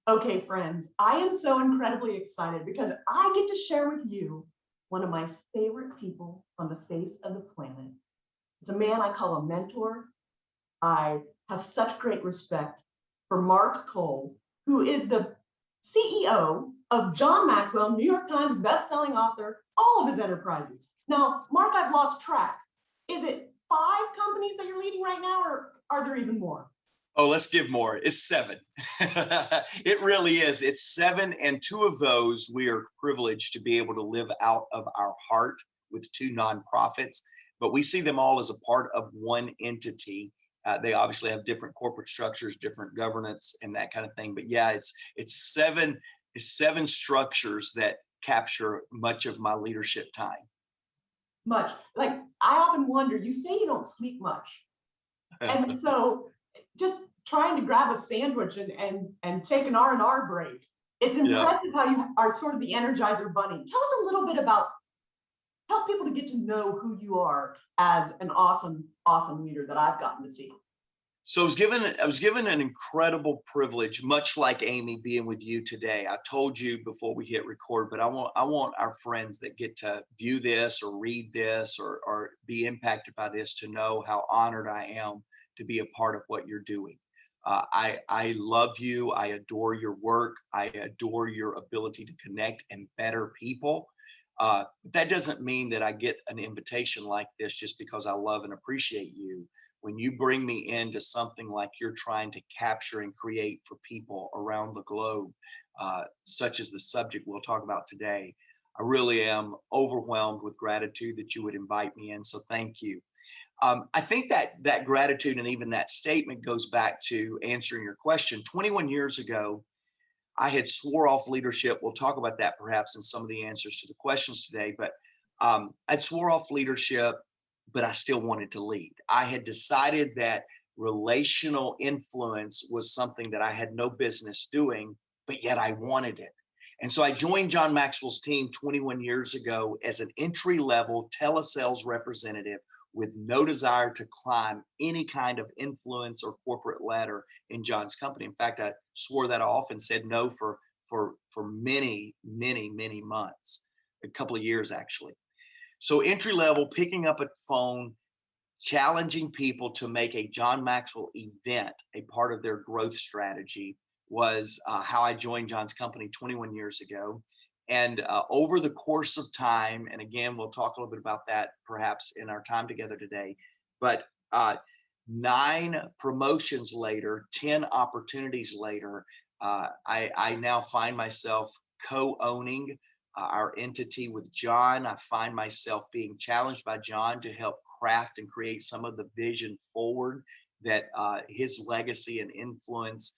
Okay, friends, I am so incredibly excited because I get to share with you one of my favorite people on the face of the planet. It's a man I call a mentor. I have such great respect for Mark Cole, who is the CEO of John Maxwell, New York Times bestselling author, all of his enterprises. Now, Mark, I've lost track. Is it 5 companies that you're leading right now, or are there even more? Oh, let's give more. It's 7. It really is. It's 7. And 2 of those we are privileged to be able to live out of our heart with 2 nonprofits. But we see them all as a part of one entity. They obviously have different corporate structures, different governance, and that kind of thing. But yeah, it's 7 structures that capture much of my leadership time. Much. Like, I often wonder, you say you don't sleep much. And so just trying to grab a sandwich and take an R&R break. It's impressive how you are sort of the Energizer Bunny. Tell us a little bit about, help people to get to know who you are as an awesome, awesome leader that I've gotten to see. So I was given an incredible privilege, much like Amy being with you today. I told you before we hit record, but I want our friends that get to view this or read this or be impacted by this to know how honored I am to be a part of what you're doing. I love you. I adore your work. I adore your ability to connect and better people. But that doesn't mean that I get an invitation like this just because I love and appreciate you. When you bring me into something like you're trying to capture and create for people around the globe, such as the subject we'll talk about today, I really am overwhelmed with gratitude that you would invite me in. So thank you. I think that gratitude and even that statement goes back to answering your question. 21 years ago, I had swore off leadership. We'll talk about that perhaps in some of the answers to the questions today, but I'd swore off leadership, but I still wanted to lead. I had decided that relational influence was something that I had no business doing, but yet I wanted it. And so I joined John Maxwell's team 21 years ago as an entry-level telesales representative with no desire to climb any kind of influence or corporate ladder in John's company. In fact, I swore that off and said no for many, many, many months, a couple of years actually. So entry level, picking up a phone, challenging people to make a John Maxwell event a part of their growth strategy was how I joined John's company 21 years ago. And over the course of time, and again, we'll talk a little bit about that perhaps in our time together today, but 9 promotions later, 10 opportunities later, I now find myself co-owning our entity with John. I find myself being challenged by John to help craft and create some of the vision forward that his legacy and influence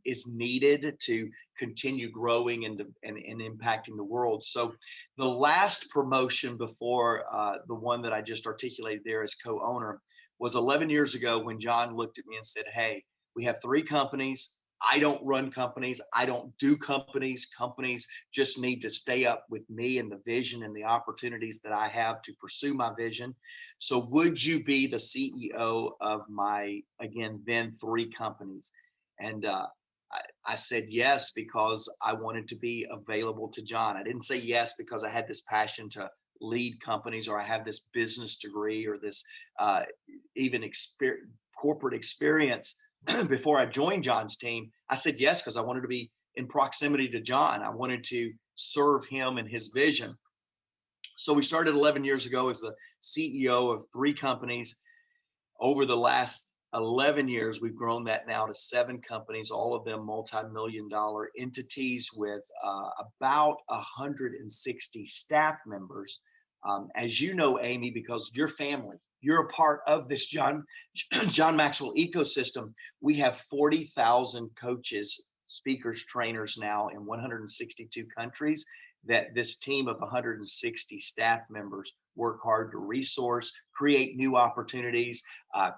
is needed to continue growing and impacting the world. So the last promotion before the one that I just articulated there as co-owner was 11 years ago when John looked at me and said, hey, we have 3 companies. I don't run companies. I don't do companies. Companies just need to stay up with me and the vision and the opportunities that I have to pursue my vision. So would you be the CEO of my, again, then 3 companies? And I said yes because I wanted to be available to John. I didn't say yes because I had this passion to lead companies or I have this business degree or this even corporate experience. Before I joined John's team, I said yes because I wanted to be in proximity to John. I wanted to serve him and his vision. So we started 11 years ago as the CEO of 3 companies. Over the last 11 years, we've grown that now to 7 companies, all of them multi-million-dollar entities with about 160 staff members. As you know, Amy, because your family, you're a part of this John Maxwell ecosystem. We have 40,000 coaches, speakers, trainers now in 162 countries that this team of 160 staff members work hard to resource, create new opportunities,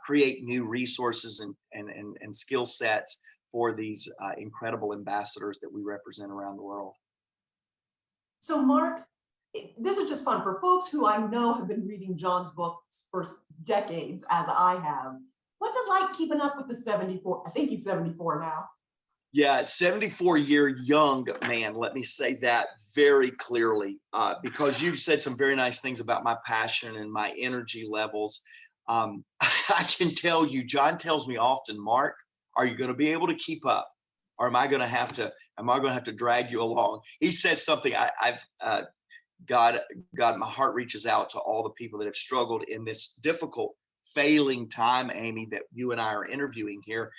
create new resources and skill sets for these incredible ambassadors that we represent around the world. So Mark, this is just fun for folks who I know have been reading John's books for decades, as I have. What's it like keeping up with the 74? I think he's 74 now. Yeah, 74-year young man. Let me say that very clearly, because you said some very nice things about my passion and my energy levels. I can tell you, John tells me often, Mark, are you going to be able to keep up? Or am I going to have to drag you along? He says something God, my heart reaches out to all the people that have struggled in this difficult, failing time, Amy, that you and I are interviewing here.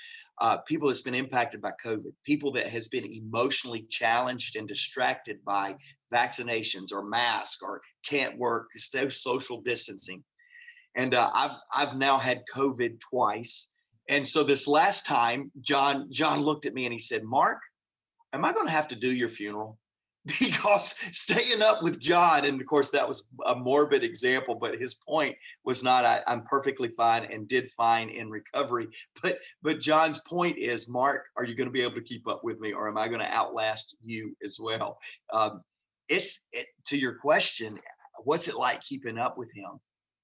People that's been impacted by COVID, people that has been emotionally challenged and distracted by vaccinations or masks or can't work, social distancing. And I've now had COVID twice. And so this last time, John looked at me and he said, Mark, am I going to have to do your funeral? Because staying up with John, and of course that was a morbid example, but his point was not I'm perfectly fine and did fine in recovery. But John's point is, Mark, are you going to be able to keep up with me, or am I going to outlast you as well? To your question, what's it like keeping up with him?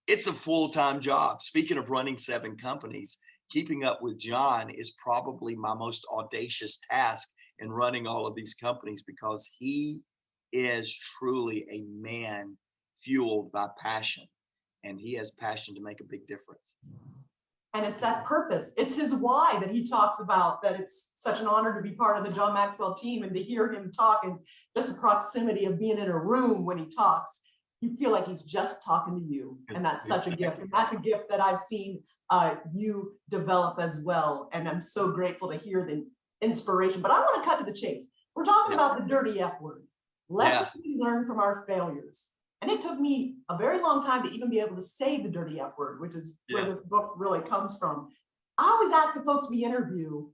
It's a full-time job. Speaking of running 7 companies, keeping up with John is probably my most audacious task in running all of these companies, because he is truly a man fueled by passion, and he has passion to make a big difference. And it's that purpose. It's his why that he talks about, that it's such an honor to be part of the John Maxwell team, and to hear him talk, and just the proximity of being in a room when he talks, you feel like he's just talking to you. And that's such a gift. And that's a gift that I've seen you develop as well. And I'm so grateful to hear the inspiration. But I want to cut to the chase. We're talking about the dirty F word. Lessons we learn from our failures. And it took me a very long time to even be able to say the dirty F word, which is where this book really comes from. I always ask the folks we interview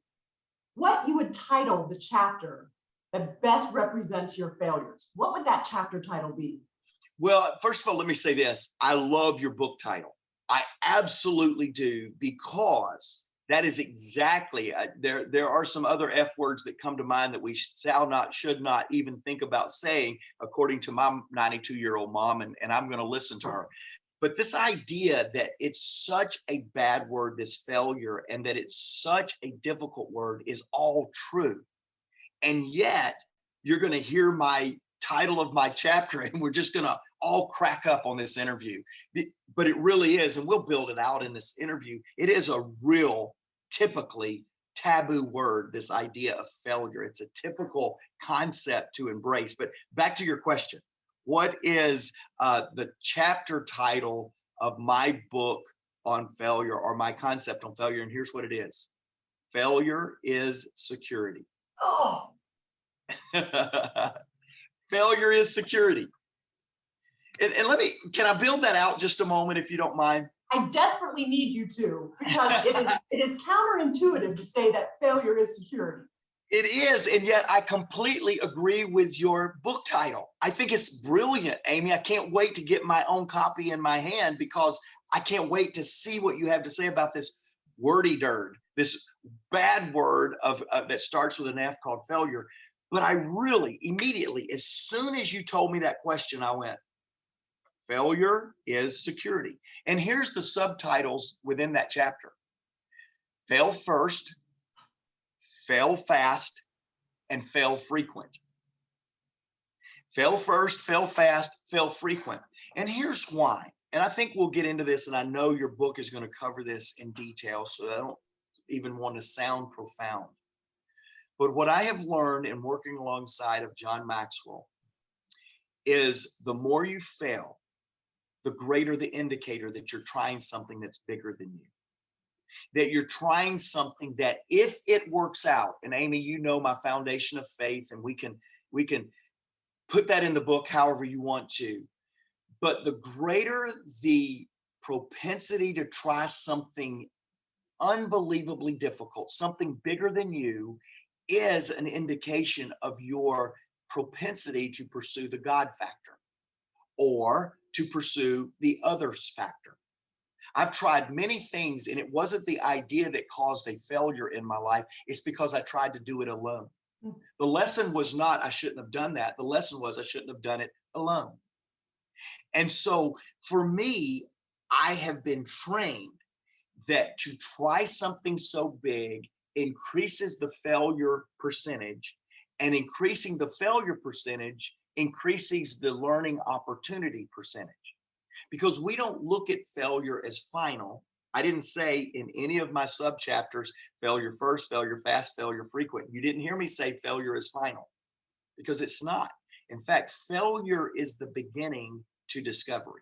what you would title the chapter that best represents your failures. What would that chapter title be? Well, first of all, let me say this. I love your book title. I absolutely do, because that is exactly, there are some other F words that come to mind that we should not even think about saying, according to my 92-year-old mom, and I'm going to listen to her. But this idea that it's such a bad word, this failure, and that it's such a difficult word is all true. And yet you're going to hear my title of my chapter, and we're just going to all crack up on this interview. But it really is, and we'll build it out in this interview. It is a real, typically taboo word, this idea of failure. It's a typical concept to embrace. But back to your question, what is the chapter title of my book on failure, or my concept on failure? And here's what it is. Failure is security. Oh. Failure is security. And can I build that out just a moment, if you don't mind? I desperately need you to, because it is counterintuitive to say that failure is security. It is, and yet I completely agree with your book title. I think it's brilliant, Amy. I can't wait to get my own copy in my hand, because I can't wait to see what you have to say about this wordy dirt, this bad word that starts with an F called failure. But I really, immediately, as soon as you told me that question, I went, failure is security. And here's the subtitles within that chapter. Fail first, fail fast, and fail frequent. Fail first, fail fast, fail frequent. And here's why. And I think we'll get into this, and I know your book is going to cover this in detail, so I don't even want to sound profound. But what I have learned in working alongside of John Maxwell is the more you fail, the greater the indicator that you're trying something that's bigger than you. That you're trying something that, if it works out, and Amy, you know my foundation of faith, and we can put that in the book however you want to, but the greater the propensity to try something unbelievably difficult, something bigger than you, is an indication of your propensity to pursue the God factor, or to pursue the others factor. I've tried many things, and it wasn't the idea that caused a failure in my life. It's because I tried to do it alone. The lesson was not I shouldn't have done that. The lesson was I shouldn't have done it alone. And so for me, I have been trained that to try something so big increases the failure percentage, and increasing the failure percentage increases the learning opportunity percentage. Because we don't look at failure as final. I didn't say in any of my subchapters, failure first, failure fast, failure frequent. You didn't hear me say failure is final, because it's not. In fact, failure is the beginning to discovery.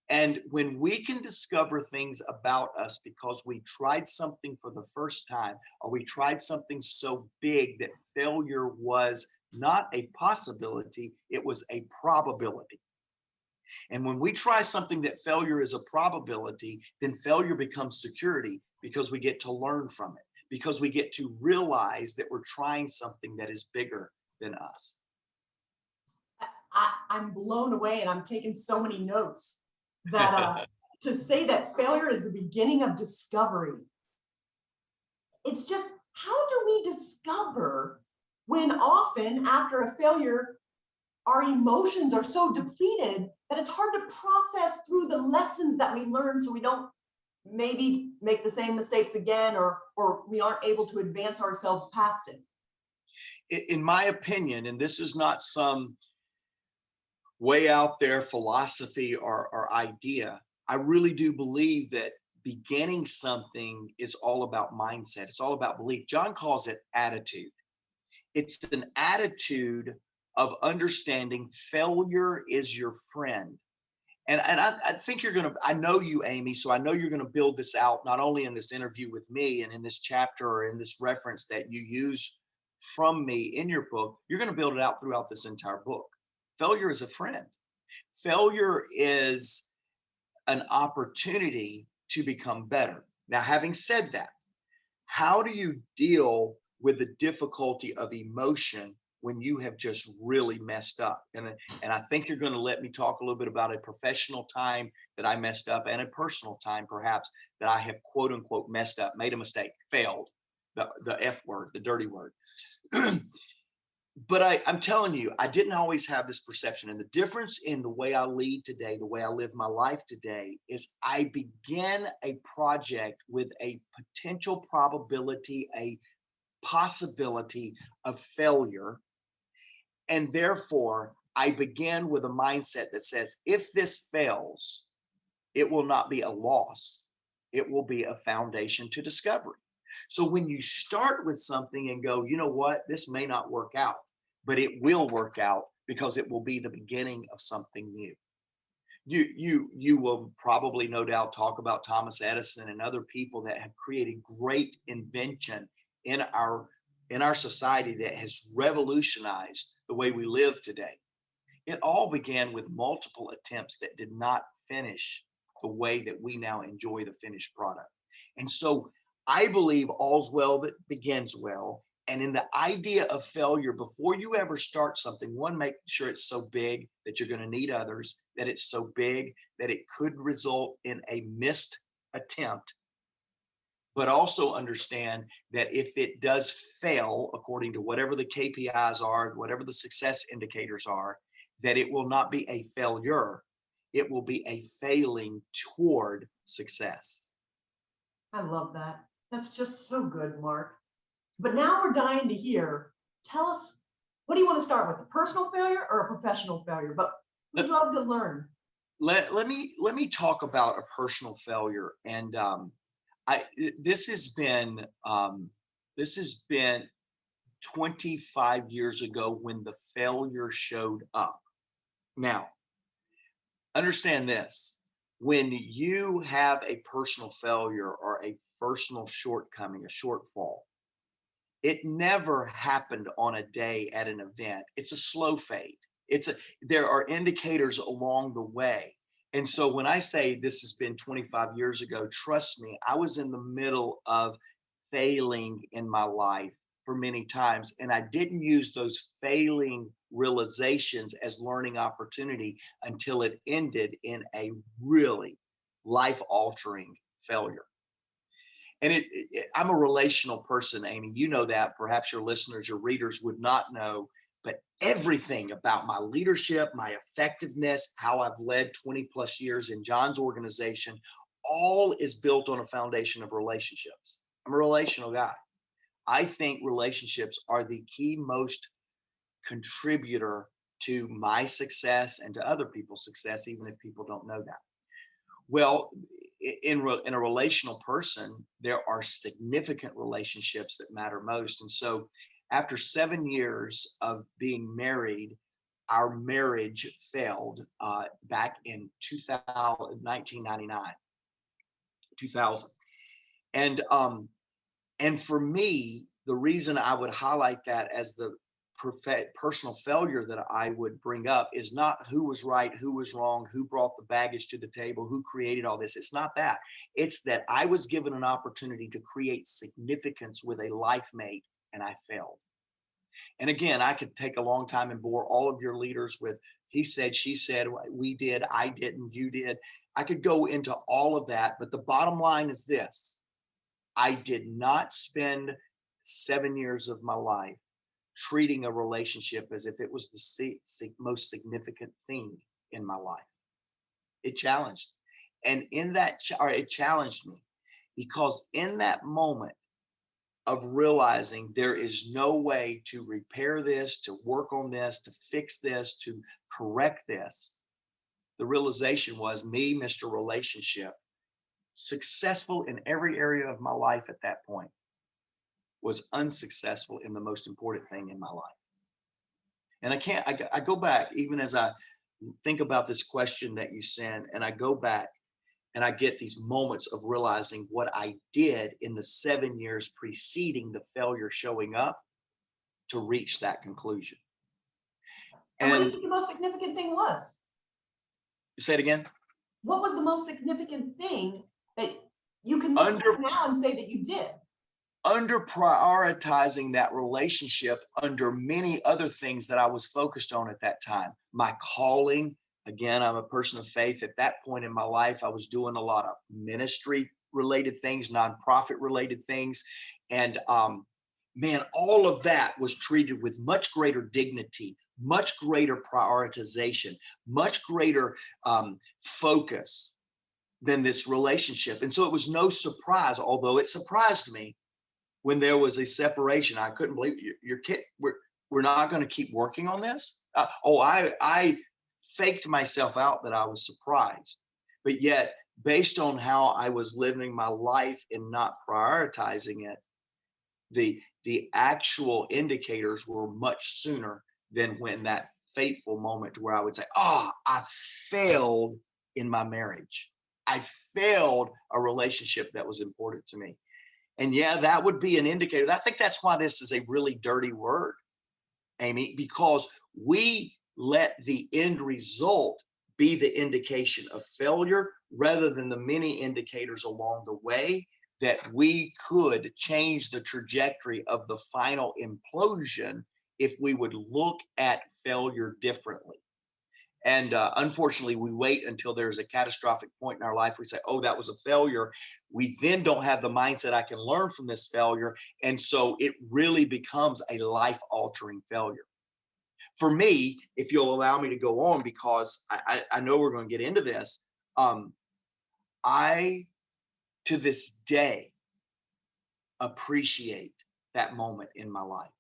And when we can discover things about us because we tried something for the first time, or we tried something so big that failure was not a possibility, it was a probability. And when we try something that failure is a probability, then failure becomes security, because we get to learn from it, because we get to realize that we're trying something that is bigger than us. I'm blown away, and I'm taking so many notes that to say that failure is the beginning of discovery. It's just, how do we discover when often after a failure, our emotions are so depleted that it's hard to process through the lessons that we learn, so we don't maybe make the same mistakes again, or we aren't able to advance ourselves past it? In my opinion, and this is not some way out there philosophy or idea, I really do believe that beginning something is all about mindset. It's all about belief. John calls it attitude. It's an attitude of understanding failure is your friend. And I think you're going to, I know you, Amy, so I know you're going to build this out, not only in this interview with me and in this chapter or in this reference that you use from me in your book, you're going to build it out throughout this entire book. Failure is a friend. Failure is an opportunity to become better. Now, having said that, how do you deal with the difficulty of emotion when you have just really messed up? And I think you're going to let me talk a little bit about a professional time that I messed up, and a personal time perhaps that I have quote unquote messed up, made a mistake, failed, the F word, the dirty word. But I'm telling you, I didn't always have this perception. And the difference in the way I lead today, the way I live my life today, is I began a project with a potential probability, a possibility of failure. And therefore, I began with a mindset that says, if this fails, it will not be a loss. It will be a foundation to discovery. So when you start with something and go, you know what, this may not work out, but it will work out because it will be the beginning of something new. You will probably, no doubt, talk about Thomas Edison and other people that have created great invention in our society that has revolutionized the way we live today. It all began with multiple attempts that did not finish the way that we now enjoy the finished product. And so I believe all's well that begins well. And in the idea of failure, before you ever start something, one, make sure it's so big that you're going to need others, that it's so big that it could result in a missed attempt. But also understand that if it does fail, according to whatever the KPIs are, whatever the success indicators are, that it will not be a failure. It will be a failing toward success. I love that. That's just so good, Mark. But now we're dying to hear. Tell us, what do you want to start with, a personal failure or a professional failure? But we'd love to learn. Let me talk about a personal failure. And this has been 25 years ago when the failure showed up. Now, understand this: when you have a personal failure or a personal shortcoming, a shortfall, it never happened on a day at an event. It's a slow fade. There are indicators along the way. And so when I say this has been 25 years ago, trust me, I was in the middle of failing in my life for many times. And I didn't use those failing realizations as learning opportunity until it ended in a really life-altering failure. And I'm a relational person, Amy. You know that. Perhaps your listeners, your readers would not know, but everything about my leadership, my effectiveness, how I've led 20 plus years in John's organization, all is built on a foundation of relationships. I'm a relational guy. I think relationships are the key most contributor to my success and to other people's success, even if people don't know that. Well, in a relational person, there are significant relationships that matter most. And so after 7 years of being married, our marriage failed back in 1999, 2000. And for me, the reason I would highlight that as the personal failure that I would bring up is not who was right, who was wrong, who brought the baggage to the table, who created all this. It's not that. It's that I was given an opportunity to create significance with a life mate, and I failed. And again, I could take a long time and bore all of your leaders with he said, she said, we did, I didn't, you did. I could go into all of that, but the bottom line is this. I did not spend 7 years of my life treating a relationship as if it was the most significant thing in my life. It challenged. And in that, it challenged me because in that moment of realizing there is no way to repair this, to work on this, to fix this, to correct this, the realization was me, Mr. Relationship, successful in every area of my life at that point, was unsuccessful in the most important thing in my life. And I go back, even as I think about this question that you sent, and I go back and I get these moments of realizing what I did in the 7 years preceding the failure showing up to reach that conclusion. And what do you And think the most significant thing was? say it again. What was the most significant thing that you can look back now and say that you did? Under prioritizing that relationship under many other things that I was focused on at that time. My calling, again, I'm a person of faith. At that point in my life, I was doing a lot of ministry related things, nonprofit related things. And man, all of that was treated with much greater dignity, much greater prioritization, much greater focus than this relationship. And so it was no surprise, although it surprised me when there was a separation. I couldn't believe your kid. We're not going to keep working on this. I faked myself out that I was surprised, but yet based on how I was living my life and not prioritizing it, the actual indicators were much sooner than when that fateful moment where I would say, I failed in my marriage. I failed a relationship that was important to me. And yeah, that would be an indicator. I think that's why this is a really dirty word, Amy, because we let the end result be the indication of failure rather than the many indicators along the way that we could change the trajectory of the final implosion if we would look at failure differently. And unfortunately, we wait until there's a catastrophic point in our life. We say, oh, that was a failure. We then don't have the mindset I can learn from this failure. And so it really becomes a life-altering failure. For me, if you'll allow me to go on, because I know we're going to get into this, I, to this day, appreciate that moment in my life.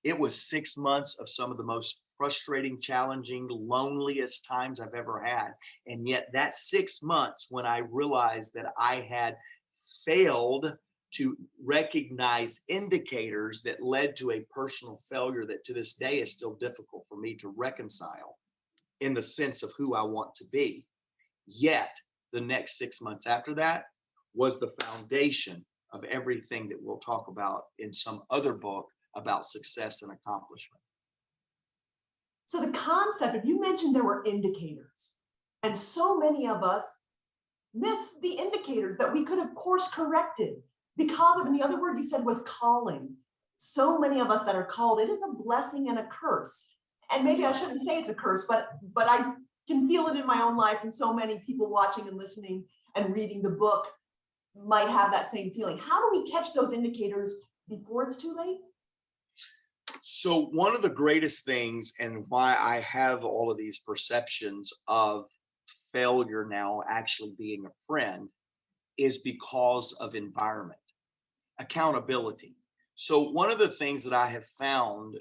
It was 6 months of some of the most frustrating, challenging, loneliest times I've ever had. And yet that 6 months when I realized that I had failed to recognize indicators that led to a personal failure that to this day is still difficult for me to reconcile in the sense of who I want to be. Yet the next 6 months after that was the foundation of everything that we'll talk about in some other book about success and accomplishment. So the concept of, you mentioned there were indicators, and so many of us miss the indicators that we could have course corrected because of, and the other word you said was calling. So many of us that are called, it is a blessing and a curse. And maybe I shouldn't say it's a curse, but I can feel it in my own life, and so many people watching and listening and reading the book might have that same feeling. How do we catch those indicators before it's too late? So one of the greatest things, and why I have all of these perceptions of failure now actually being a friend, is because of environment. accountability. So one of the things that I have found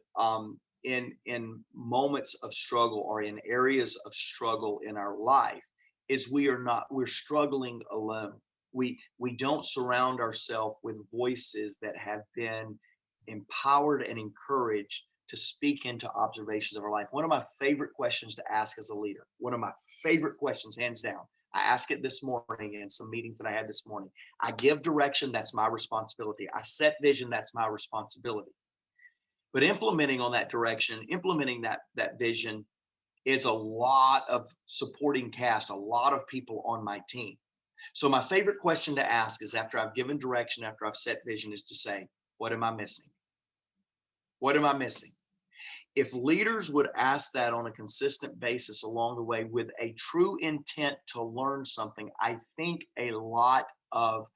in moments of struggle or in areas of struggle in our life is we're struggling alone. We don't surround ourselves with voices that have been empowered and encouraged to speak into observations of our life. One of my favorite questions to ask as a leader, one of my favorite questions, hands down. I asked it this morning in some meetings that I had this morning. I give direction, that's my responsibility. I set vision, that's my responsibility. But implementing on that direction, implementing that vision is a lot of supporting cast, a lot of people on my team. So my favorite question to ask is after I've given direction, after I've set vision, is to say, what am I missing? What am I missing? If leaders would ask that on a consistent basis along the way with a true intent to learn something, I think a lot of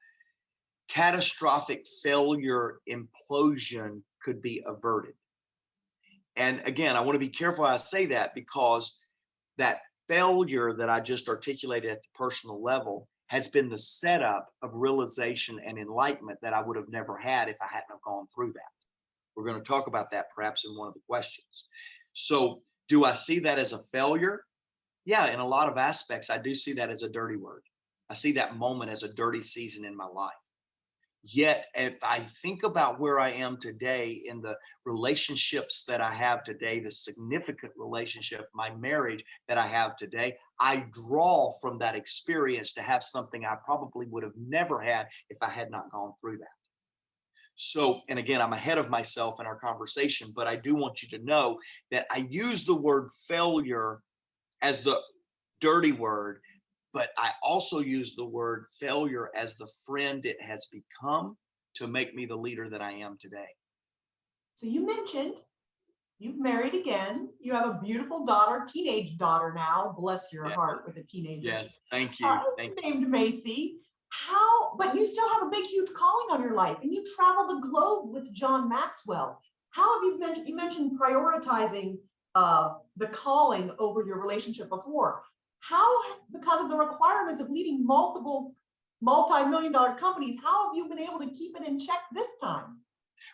catastrophic failure implosion could be averted. And again, I want to be careful how I say that, because that failure that I just articulated at the personal level has been the setup of realization and enlightenment that I would have never had if I hadn't have gone through that. We're going to talk about that perhaps in one of the questions. So do I see that as a failure? Yeah, in a lot of aspects, I do see that as a dirty word. I see that moment as a dirty season in my life. Yet, if I think about where I am today in the relationships that I have today, the significant relationship, my marriage that I have today, I draw from that experience to have something I probably would have never had if I had not gone through that. So, and again, I'm ahead of myself in our conversation, but I do want you to know that I use the word failure as the dirty word, but I also use the word failure as the friend it has become to make me the leader that I am today. So you mentioned you've married again. You have a beautiful daughter, teenage daughter now. Bless your heart with a teenager. Yes, thank you. Named Macy. But you still have a big, huge calling on your life, and you travel the globe with John Maxwell. How have you mentioned prioritizing the calling over your relationship before? How, because of the requirements of leading multiple multi-million-dollar companies, how have you been able to keep it in check this time?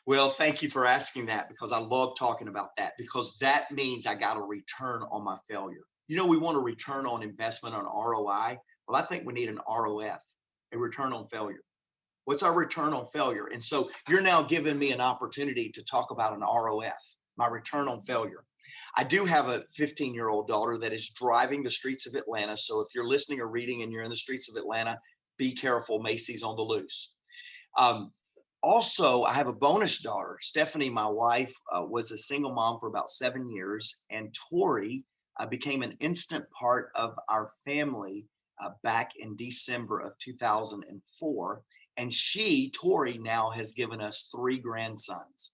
Well, thank you for asking that, because I love talking about that, because that means I got a return on my failure. You know, we want a return on investment, on ROI. Well, I think we need an ROF, a return on failure. What's our return on failure? And so you're now giving me an opportunity to talk about an ROF, my return on failure. I do have a 15-year-old daughter that is driving the streets of Atlanta. So if you're listening or reading and you're in the streets of Atlanta, be careful, Macy's on the loose. Also, I have a bonus daughter. Stephanie, my wife, was a single mom for about 7 years, and Tori became an instant part of our family back in December of 2004. And Tori, now has given us 3 grandsons.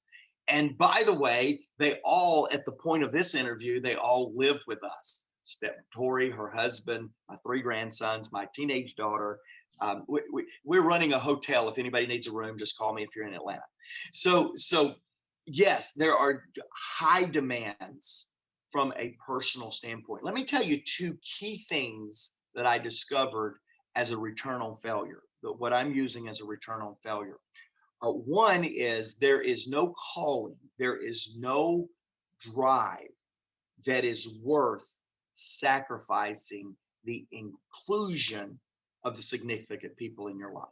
And by the way, they all, at the point of this interview, they all live with us. Tori, her husband, my 3 grandsons, my teenage daughter. We're running a hotel. If anybody needs a room, just call me if you're in Atlanta. So yes, there are high demands from a personal standpoint. Let me tell you 2 key things that I discovered as a return on failure, what I'm using as a return on failure. One is there is no calling, there is no drive that is worth sacrificing the inclusion of the significant people in your life.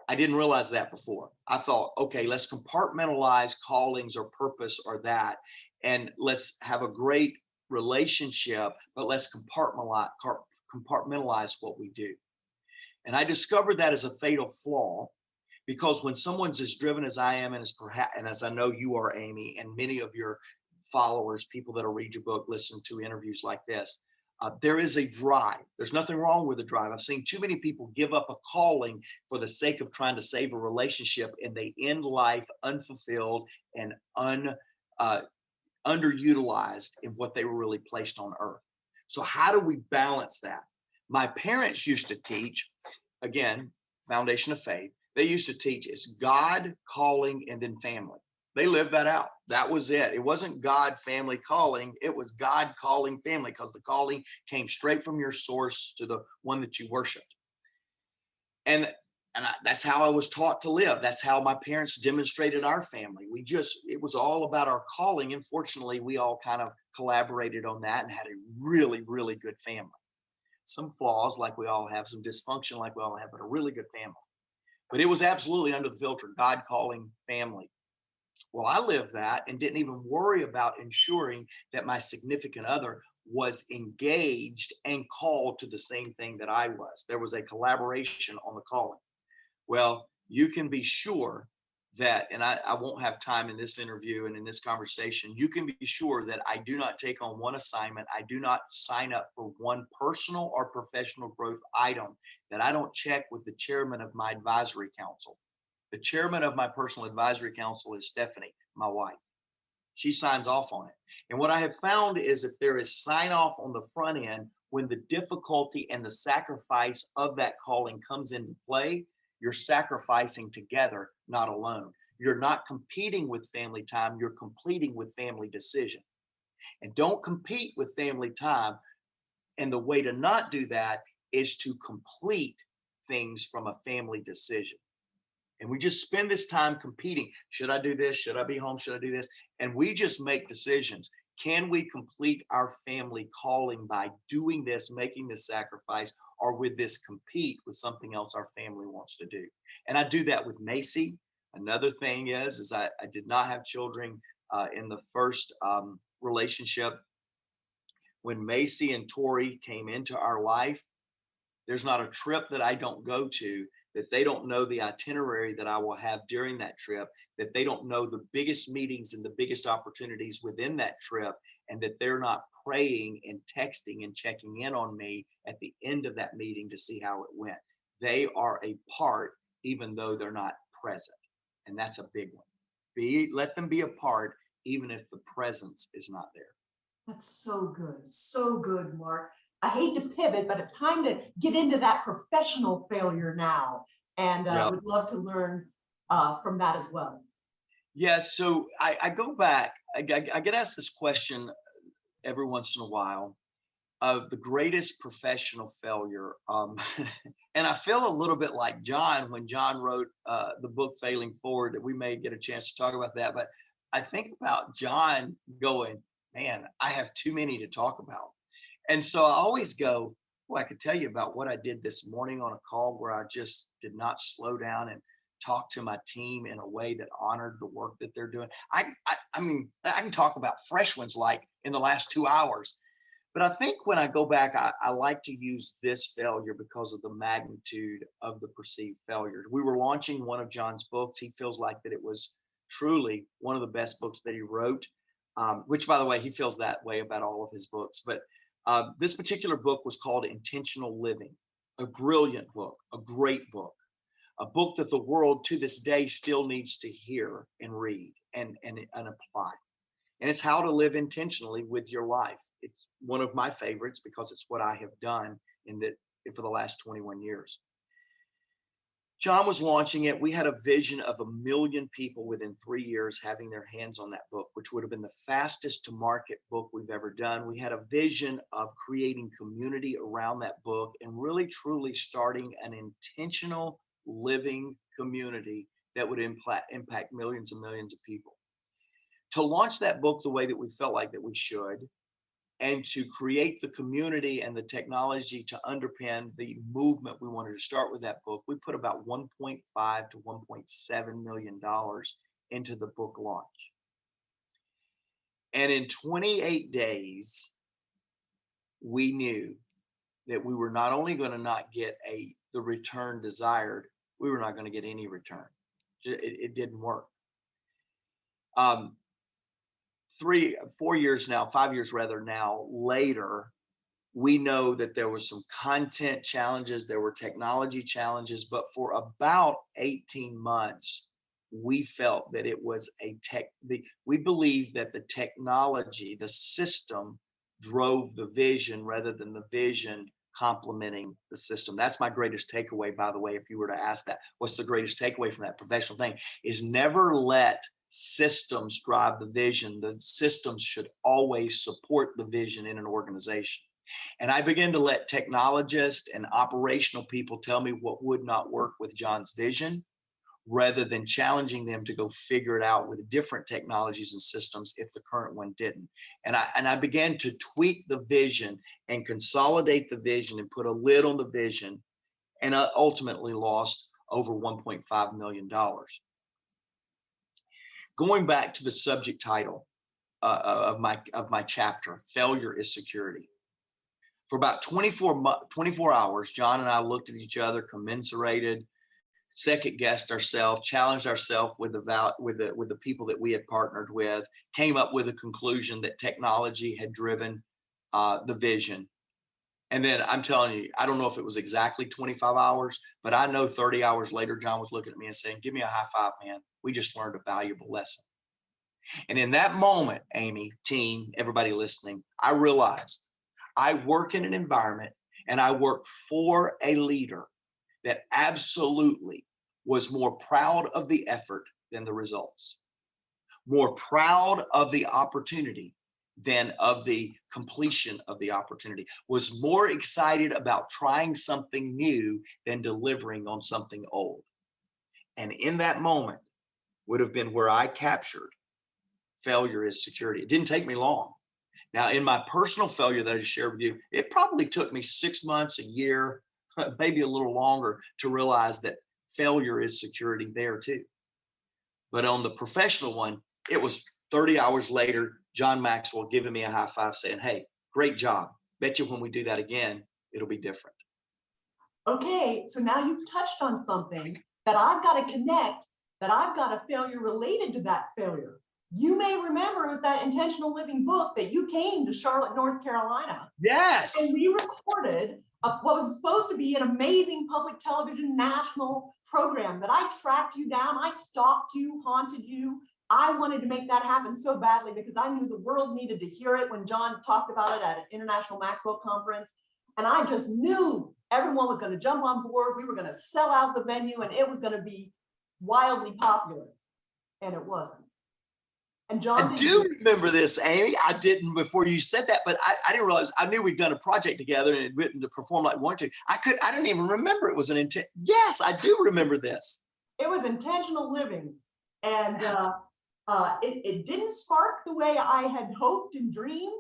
I didn't realize that before. I thought, okay, let's compartmentalize callings or purpose or that, and let's have a great relationship, but let's compartmentalize what we do. And I discovered that as a fatal flaw, because when someone's as driven as I am, and as I know you are, Amy, and many of your followers, people that'll read your book, listen to interviews like this, there is a drive. There's nothing wrong with a drive. I've seen too many people give up a calling for the sake of trying to save a relationship, and they end life unfulfilled and underutilized in what they were really placed on earth. So how do we balance that? My parents used to teach, again, foundation of faith. They used to teach it's God, calling, and then family. They lived that out. That was it. It wasn't God, family, calling. It was God, calling, family, because the calling came straight from your source to the one that you worshiped. And that's how I was taught to live. That's how my parents demonstrated our family. It was all about our calling. And fortunately, we all kind of collaborated on that and had a really, really good family. Some flaws like we all have, some dysfunction like we all have, but a really good family. But it was absolutely under the filter, God calling family. Well, I lived that and didn't even worry about ensuring that my significant other was engaged and called to the same thing that I was. There was a collaboration on the calling. Well, you can be sure that, and I won't have time in this interview and in this conversation, you can be sure that I do not take on one assignment. I do not sign up for one personal or professional growth item that I don't check with the chairman of my advisory council. The chairman of my personal advisory council is Stephanie, my wife. She signs off on it. And what I have found is if there is sign off on the front end, when the difficulty and the sacrifice of that calling comes into play, you're sacrificing together, not alone. You're not competing with family time, you're completing with family decision. And don't compete with family time. And the way to not do that is to complete things from a family decision. And we just spend this time competing. Should I do this? Should I be home? Should I do this? And we just make decisions. Can we complete our family calling by doing this, making this sacrifice, or with this compete with something else our family wants to do? And I do that with Macy. Another thing is I did not have children in the first relationship. When Macy and Tori came into our life, there's not a trip that I don't go to that they don't know the itinerary that I will have during that trip, that they don't know the biggest meetings and the biggest opportunities within that trip, and that they're not praying and texting and checking in on me at the end of that meeting to see how it went. They are a part, even though they're not present. And that's a big one. Let them be a part, even if the presence is not there. That's so good, Mark. I hate to pivot, but it's time to get into that professional failure now. And would love to learn from that as well. Yeah, so I go back, I get asked this question every once in a while of the greatest professional failure. And I feel a little bit like John when John wrote the book Failing Forward, that we may get a chance to talk about that. But I think about John going, man, I have too many to talk about. And so I always go, well, I could tell you about what I did this morning on a call where I just did not slow down and talk to my team in a way that honored the work that they're doing. I mean, I can talk about fresh ones like in the last 2 hours. But I think when I go back, I like to use this failure because of the magnitude of the perceived failure. We were launching one of John's books. He feels like that it was truly one of the best books that he wrote, which, by the way, he feels that way about all of his books. But this particular book was called Intentional Living, a brilliant book, a great book, a book that the world to this day still needs to hear and read and apply. And it's how to live intentionally with your life. It's one of my favorites because it's what I have done for the last 21 years. John was launching it. We had a vision of 1 million people within 3 years having their hands on that book, which would have been the fastest to market book we've ever done. We had a vision of creating community around that book and really truly starting an intentional living community that would impact millions and millions of people. To launch that book the way that we felt like that we should, and to create the community and the technology to underpin the movement we wanted to start with that book, we put about $1.5 to $1.7 million into the book launch. And in 28 days, we knew that we were not only going to not get the return desired, we were not going to get any return. It didn't work. 4 years now, 5 years rather now later, we know that there was some content challenges, there were technology challenges, but for about 18 months, we felt that it was we believed that the technology, the system drove the vision rather than the vision complementing the system. That's my greatest takeaway, by the way. If you were to ask that, what's the greatest takeaway from that professional thing, is never let systems drive the vision. The systems should always support the vision in an organization. And I began to let technologists and operational people tell me what would not work with John's vision, rather than challenging them to go figure it out with different technologies and systems if the current one didn't. And I began to tweak the vision and consolidate the vision and put a lid on the vision, and ultimately lost over $1.5 million. Going back to the subject title of my chapter, Failure is Security. For about 24 hours, John and I looked at each other, commiserated, second guessed ourselves, challenged ourselves with the people that we had partnered with, came up with a conclusion that technology had driven the vision. And then I'm telling you, I don't know if it was exactly 25 hours, but I know 30 hours later, John was looking at me and saying, "Give me a high five, man. We just learned a valuable lesson." And in that moment, Amy, team, everybody listening, I realized I work in an environment and I work for a leader that absolutely was more proud of the effort than the results, more proud of the opportunity than of the completion of the opportunity, was more excited about trying something new than delivering on something old. And in that moment would have been where I captured failure is security. It didn't take me long. Now, in my personal failure that I just shared with you, it probably took me 6 months, a year, maybe a little longer to realize that failure is security there too. But on the professional one, it was 30 hours later, John Maxwell giving me a high five saying, "Hey, great job. Bet you when we do that again, it'll be different." Okay, so now you've touched on something that I've got to connect, that I've got a failure related to that failure. You may remember it was that intentional living book that you came to Charlotte, North Carolina. Yes. And we recorded what was supposed to be an amazing public television national program that I tracked you down. I stalked you, haunted you. I wanted to make that happen so badly because I knew the world needed to hear it when John talked about it at an International Maxwell Conference. And I just knew everyone was going to jump on board. We were going to sell out the venue and it was going to be wildly popular. And it wasn't. And John, I do remember this, Amy. I didn't before you said that, but I didn't realize. I knew we'd done a project together and had written to perform like one to. I didn't even remember it was an intent. Yes, I do remember this. It was intentional living, and it didn't spark the way I had hoped and dreamed.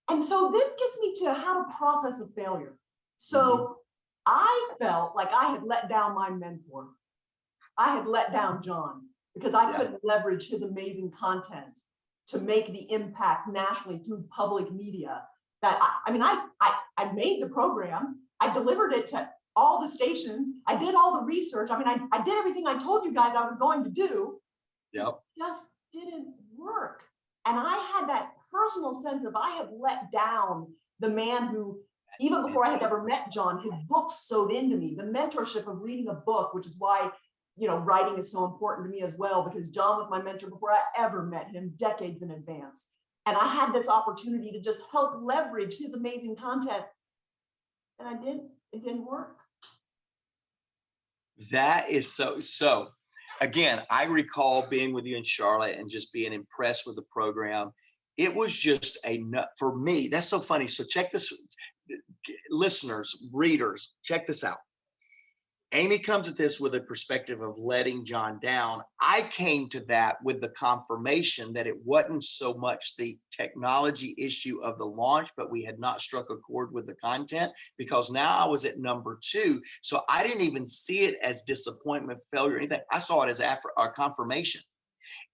And so this gets me to how to process a failure. So I felt like I had let down my mentor. I had let down John, because I couldn't leverage his amazing content to make the impact nationally through public media. That I made the program, I delivered it to all the stations, I did all the research. I mean, I did everything I told you guys I was going to do. Yep. It just didn't work. And I had that personal sense of I have let down the man who, even before I had ever met John, his books sewed into me, the mentorship of reading a book, which is why writing is so important to me as well, because John was my mentor before I ever met him, decades in advance. And I had this opportunity to just help leverage his amazing content. And it didn't work. That is so. Again, I recall being with you in Charlotte and just being impressed with the program. It was just for me, that's so funny. So check this, listeners, readers, check this out. Amy comes at this with a perspective of letting John down. I came to that with the confirmation that it wasn't so much the technology issue of the launch, but we had not struck a chord with the content, because now I was at number 2. So I didn't even see it as disappointment, failure, anything. I saw it as a confirmation.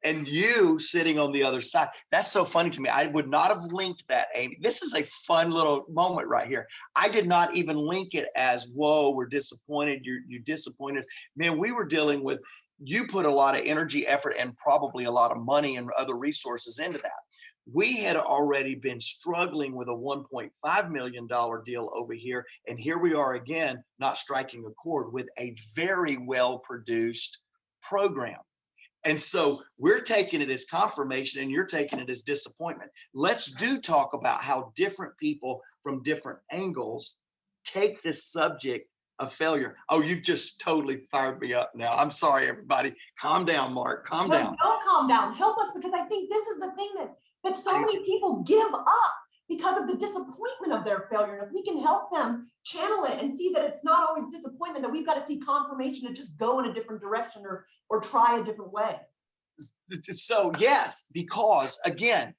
And you sitting on the other side, that's so funny to me. I would not have linked that, Amy. This is a fun little moment right here. I did not even link it as, whoa, we're disappointed. You disappointed us. Man, we were dealing with, you put a lot of energy, effort, and probably a lot of money and other resources into that. We had already been struggling with a $1.5 million deal over here. And here we are again, not striking a chord with a very well-produced program. And so we're taking it as confirmation and you're taking it as disappointment. Let's talk about how different people from different angles take this subject of failure. Oh, you've just totally fired me up now. I'm sorry, everybody. Calm down, Mark. Calm down. Don't calm down. Help us, because I think this is the thing that so many people give up. because of the disappointment of their failure. And if we can help them channel it and see that it's not always disappointment, that we've got to see confirmation to just go in a different direction or try a different way. So yes, because again,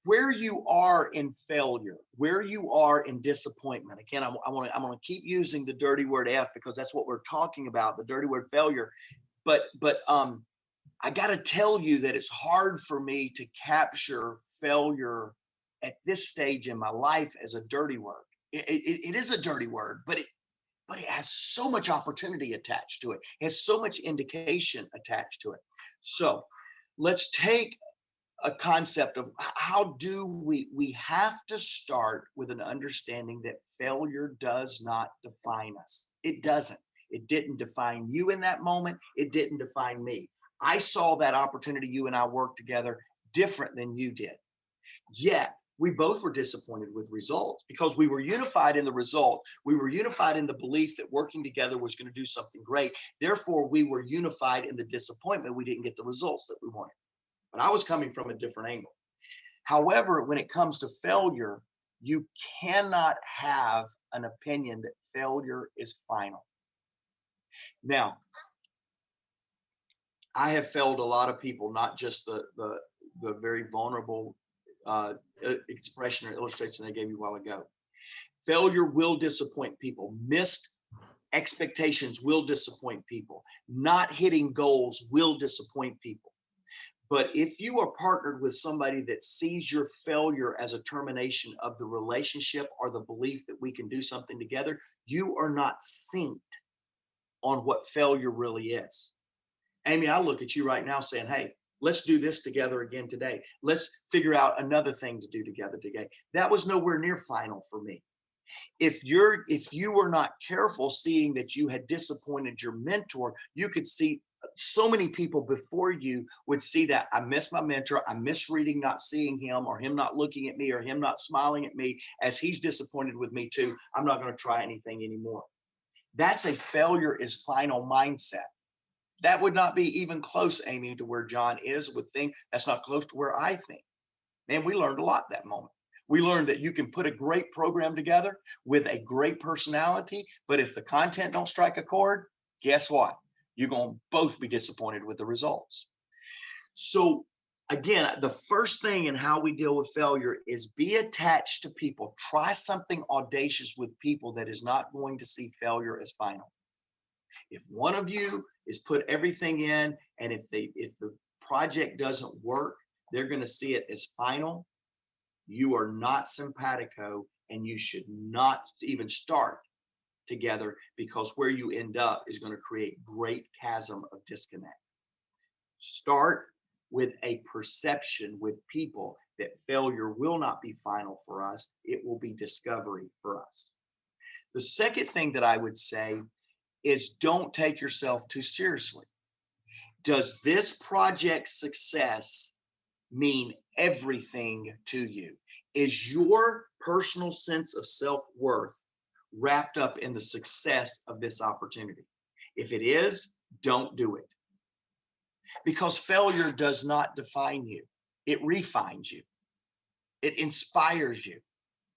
where you are in failure, where you are in disappointment. Again, I'm going to keep using the dirty word F because that's what we're talking about, the dirty word failure. But I got to tell you that it's hard for me to capture failure at this stage in my life as a dirty word. It is a dirty word, but it has so much opportunity attached to it. It has so much indication attached to it. So let's take a concept of how do we have to start with an understanding that failure does not define us. It doesn't. It didn't define you in that moment. It didn't define me. I saw that opportunity, you and I worked together, different than you did. Yet we both were disappointed with results because we were unified in the result. We were unified in the belief that working together was going to do something great. Therefore, we were unified in the disappointment we didn't get the results that we wanted. But I was coming from a different angle. However, when it comes to failure, you cannot have an opinion that failure is final. Now, I have failed a lot of people, not just the very vulnerable expression or illustration I gave you a while ago. Failure will disappoint people. Missed expectations will disappoint people. Not hitting goals will disappoint people. But if you are partnered with somebody that sees your failure as a termination of the relationship or the belief that we can do something together, you are not synced on what failure really is. Amy, I look at you right now saying, hey, let's do this together again today. Let's figure out another thing to do together today. That was nowhere near final for me. If you were not careful, seeing that you had disappointed your mentor, you could see so many people before you would see that I miss my mentor, I'm misreading not seeing him or him not looking at me or him not smiling at me as he's disappointed with me too. I'm not going to try anything anymore. That's a failure is final mindset. That would not be even close, Amy, to where John is, would think. That's not close to where I think. Man, we learned a lot that moment. We learned that you can put a great program together with a great personality, but if the content don't strike a chord, guess what? You're going to both be disappointed with the results. So again, the first thing in how we deal with failure is be attached to people. Try something audacious with people that is not going to see failure as final. If one of you is put everything in, and if the project doesn't work, they're going to see it as final. You are not simpatico, and you should not even start together, because where you end up is going to create great chasm of disconnect. Start with a perception with people that failure will not be final for us. It will be discovery for us. The second thing that I would say is don't take yourself too seriously. Does this project's success mean everything to you? Is your personal sense of self-worth wrapped up in the success of this opportunity? If it is, don't do it. Because failure does not define you. It refines you. It inspires you.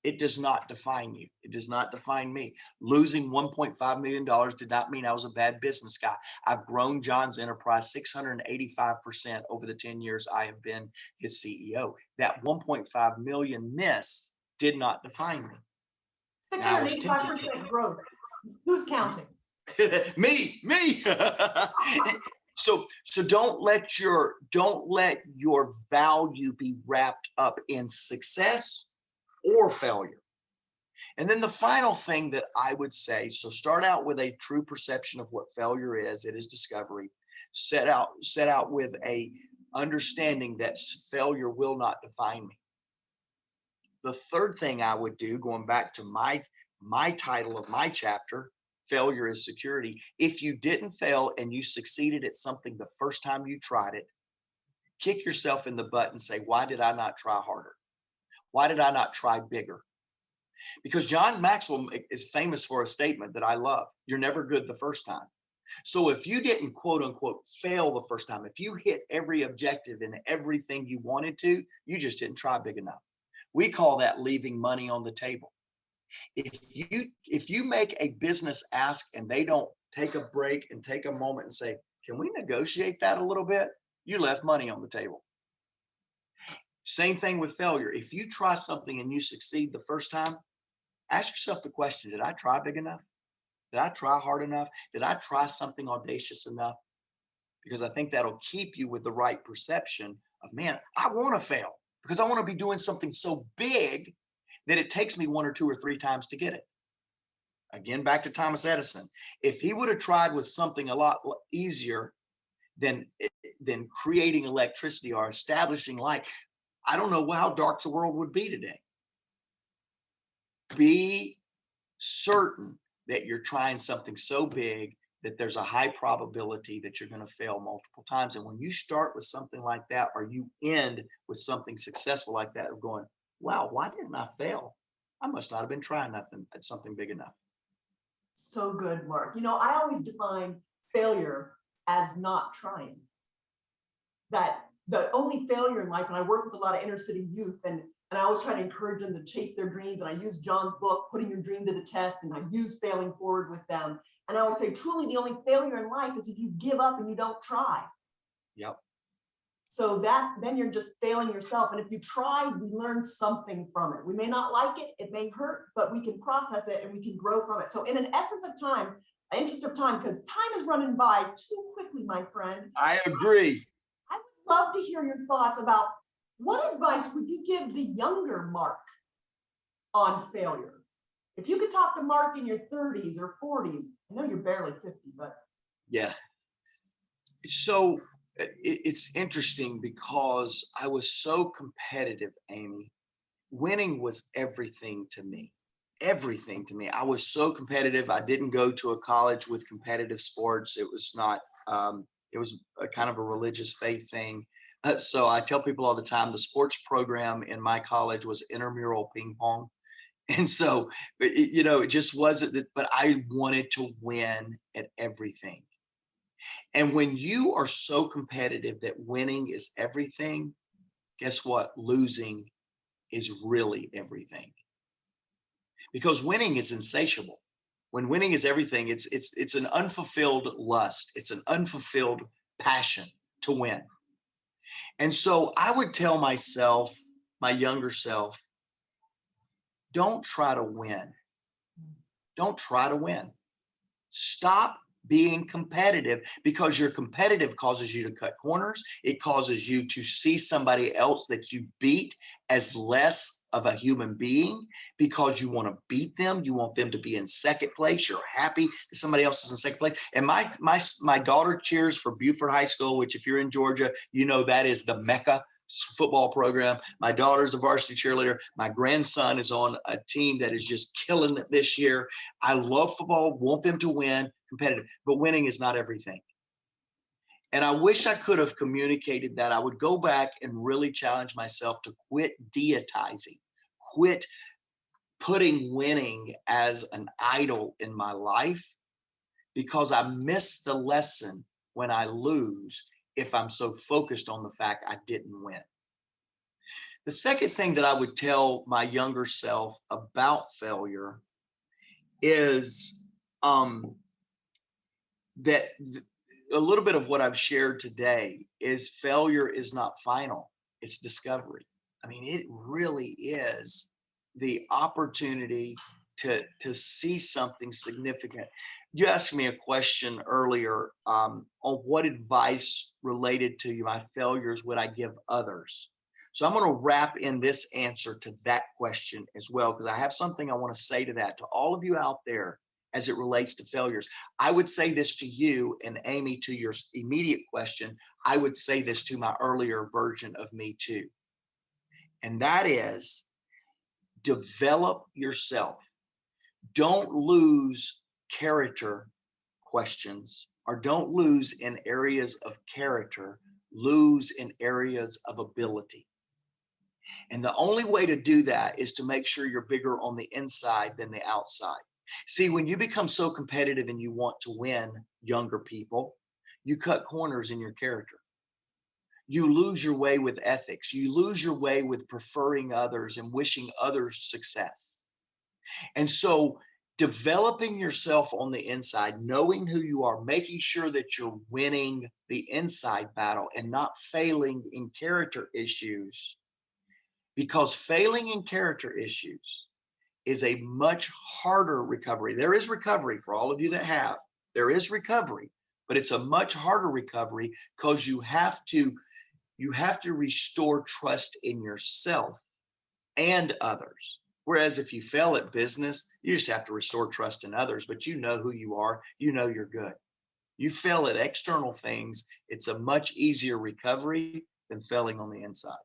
It does not define you. It does not define me. Losing $1.5 million did not mean I was a bad business guy. I've grown John's enterprise 685% over the 10 years I have been his CEO. That 1.5 million miss did not define me. 685% growth. Who's counting? me. So don't let your value be wrapped up in success or failure. And then the final thing that I would say, so start out with a true perception of what failure is. It is discovery. Set out with a understanding that failure will not define me. The third thing I would do, going back to my title of my chapter, failure is security. If you didn't fail and you succeeded at something the first time you tried it, kick yourself in the butt and say, why did I not try harder? Why did I not try bigger? Because John Maxwell is famous for a statement that I love. You're never good the first time. So if you didn't quote unquote fail the first time, if you hit every objective and everything you wanted to, you just didn't try big enough. We call that leaving money on the table. If you make a business ask and they don't take a break and take a moment and say, can we negotiate that a little bit? You left money on the table. Same thing with failure. If you try something and you succeed the first time, ask yourself the question, did I try big enough? Did I try hard enough? Did I try something audacious enough? Because I think that'll keep you with the right perception of, man, I want to fail because I want to be doing something so big that it takes me 1 or 2 or 3 times to get it. Again, back to Thomas Edison. If he would have tried with something a lot easier than creating electricity or establishing light, I don't know how dark the world would be today. Be certain that you're trying something so big that there's a high probability that you're going to fail multiple times. And when you start with something like that, or you end with something successful like that, of going, wow, why didn't I fail? I must not have been trying nothing at something big enough. So good, Mark. You know, I always define failure as not trying. That the only failure in life, and I work with a lot of inner city youth, and I always try to encourage them to chase their dreams. And I use John's book, Putting Your Dream to the Test, and I use failing forward with them. And I always say, truly, the only failure in life is if you give up and you don't try. Yep. So then you're just failing yourself. And if you try, we learn something from it. We may not like it, it may hurt, but we can process it and we can grow from it. So in an essence of time, an interest of time, because time is running by too quickly, my friend. I agree. I would love to hear your thoughts about what advice would you give the younger Mark on failure? If you could talk to Mark in your 30s or 40s, I know you're barely 50, but. Yeah. So it's interesting because I was so competitive, Amy. Winning was everything to me. Everything to me. I was so competitive. I didn't go to a college with competitive sports. It was not, it was a kind of a religious faith thing. So I tell people all the time, the sports program in my college was intramural ping pong. And so, it just wasn't that, but I wanted to win at everything. And when you are so competitive that winning is everything, guess what? Losing is really everything. Because winning is insatiable. When winning is everything, it's an unfulfilled lust. It's an unfulfilled passion to win. And so I would tell myself, my younger self, don't try to win. Don't try to win. Stop being competitive, because your competitive causes you to cut corners. It causes you to see somebody else that you beat as less of a human being because you want to beat them. You want them to be in second place. You're happy that somebody else is in second place. And my daughter cheers for Buford High School, which if you're in Georgia, you know that is the Mecca football program. My daughter's a varsity cheerleader. My grandson is on a team that is just killing it this year. I love football, want them to win, competitive, but winning is not everything. And I wish I could have communicated that. I would go back and really challenge myself to quit deitizing, quit putting winning as an idol in my life, because I miss the lesson when I lose if I'm so focused on the fact I didn't win. The second thing that I would tell my younger self about failure is that a little bit of what I've shared today is failure is not final, it's discovery. I mean, it really is the opportunity to see something significant. You asked me a question earlier on what advice related to my failures would I give others? So I'm going to wrap in this answer to that question as well, because I have something I want to say to that, to all of you out there as it relates to failures. I would say this to you, and Amy, to your immediate question, I would say this to my earlier version of me too. And that is, develop yourself. Don't lose character questions, or don't lose in areas of character, lose in areas of ability. And the only way to do that is to make sure you're bigger on the inside than the outside. See, when you become so competitive and you want to win, younger people, you cut corners in your character. you lose your way with ethics. You lose your way with preferring others and wishing others success. And so developing yourself on the inside, knowing who you are, making sure that you're winning the inside battle and not failing in character issues, because failing in character issues is a much harder recovery. There is recovery for all of you that have, there is recovery, but it's a much harder recovery because you have to restore trust in yourself and others. Whereas if you fail at business, you just have to restore trust in others, but you know who you are, you know you're good. You fail at external things, it's a much easier recovery than failing on the inside.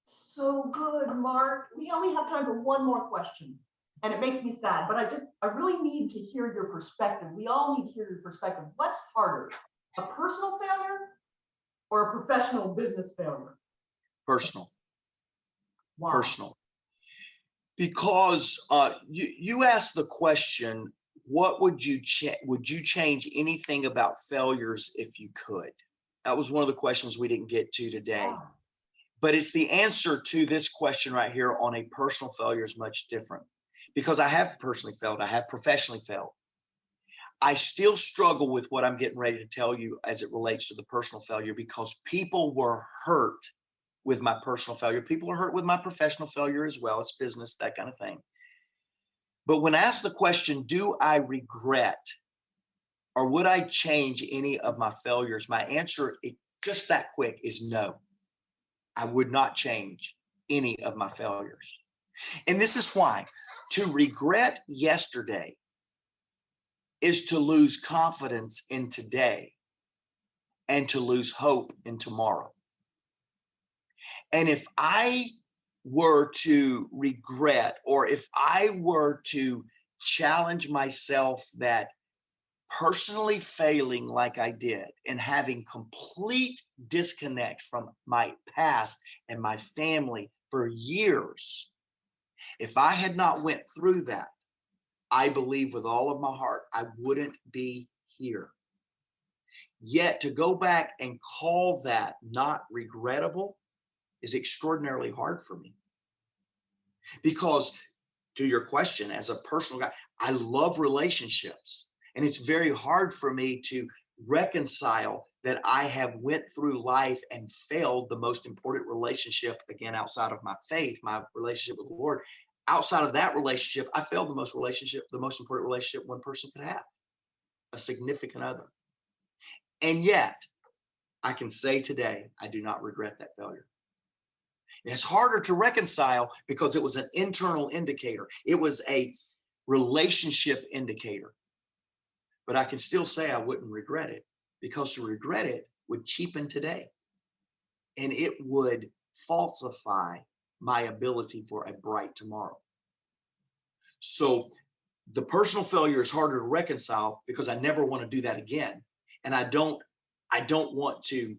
So good, Mark. We only have time for one more question, and it makes me sad, but I really need to hear your perspective. We all need to hear your perspective. What's harder, a personal failure or a professional business failure? Personal. Wow. Personal. Because you asked the question, what would you change anything about failures if you could? That was one of the questions we didn't get to today. Wow. But it's the answer to this question right here on a personal failure is much different, because I have personally failed. I have professionally failed. I still struggle with what I'm getting ready to tell you as it relates to the personal failure, because people were hurt with my personal failure. People are hurt with my professional failure as well. It's business, that kind of thing. But when asked the question, do I regret or would I change any of my failures? My answer, just that quick, is no. I would not change any of my failures. And this is why. To regret yesterday is to lose confidence in today and to lose hope in tomorrow. And if I were to regret, or if I were to challenge myself that personally failing like I did and having complete disconnect from my past and my family for years, if I had not went through that, I believe with all of my heart, I wouldn't be here. Yet to go back and call that not regrettable is extraordinarily hard for me. Because to your question, as a personal guy, I love relationships. And it's very hard for me to reconcile that I have went through life and failed the most important relationship, again, outside of my faith, my relationship with the Lord. Outside of that relationship, I failed the most important relationship one person could have, a significant other. And yet, I can say today, I do not regret that failure. And it's harder to reconcile because it was an internal indicator. It was a relationship indicator. But I can still say I wouldn't regret it, because to regret it would cheapen today. And it would falsify my ability for a bright tomorrow. So the personal failure is harder to reconcile because I never want to do that again. And I don't want to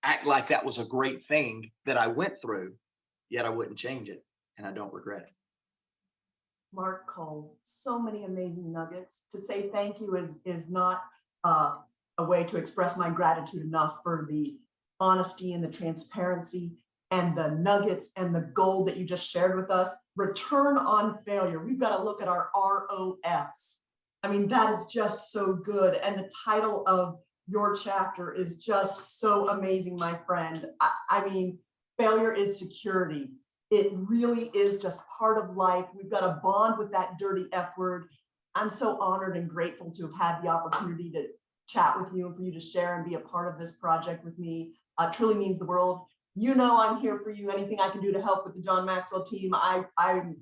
act like that was a great thing that I went through, yet I wouldn't change it, and I don't regret it. Mark Cole, so many amazing nuggets. To say thank you is not a way to express my gratitude enough for the honesty and the transparency and the nuggets and the gold that you just shared with us. Return on failure. We've got to look at our ROFs. I mean, that is just so good. And the title of your chapter is just so amazing, my friend. I mean, failure is security. It really is just part of life. We've got to bond with that dirty F word. I'm so honored and grateful to have had the opportunity to chat with you and for you to share and be a part of this project with me. Truly means the world. You know I'm here for you. Anything I can do to help with the John Maxwell team, I'm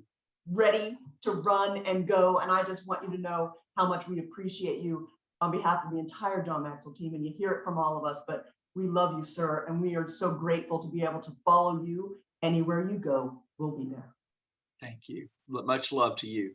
ready to run and go. And I just want you to know how much we appreciate you on behalf of the entire John Maxwell team. And you hear it from all of us, but we love you, sir. And we are so grateful to be able to follow you. Anywhere you go, we'll be there. Thank you. Much love to you.